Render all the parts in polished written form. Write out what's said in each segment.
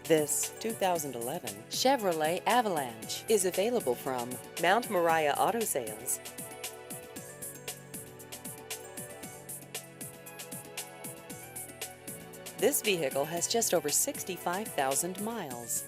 This 2011 Chevrolet Avalanche is available from Mount Moriah Auto Sales. This vehicle has just over 65,000 miles.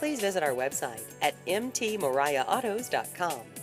Please visit our website at mtmoriahautos.com.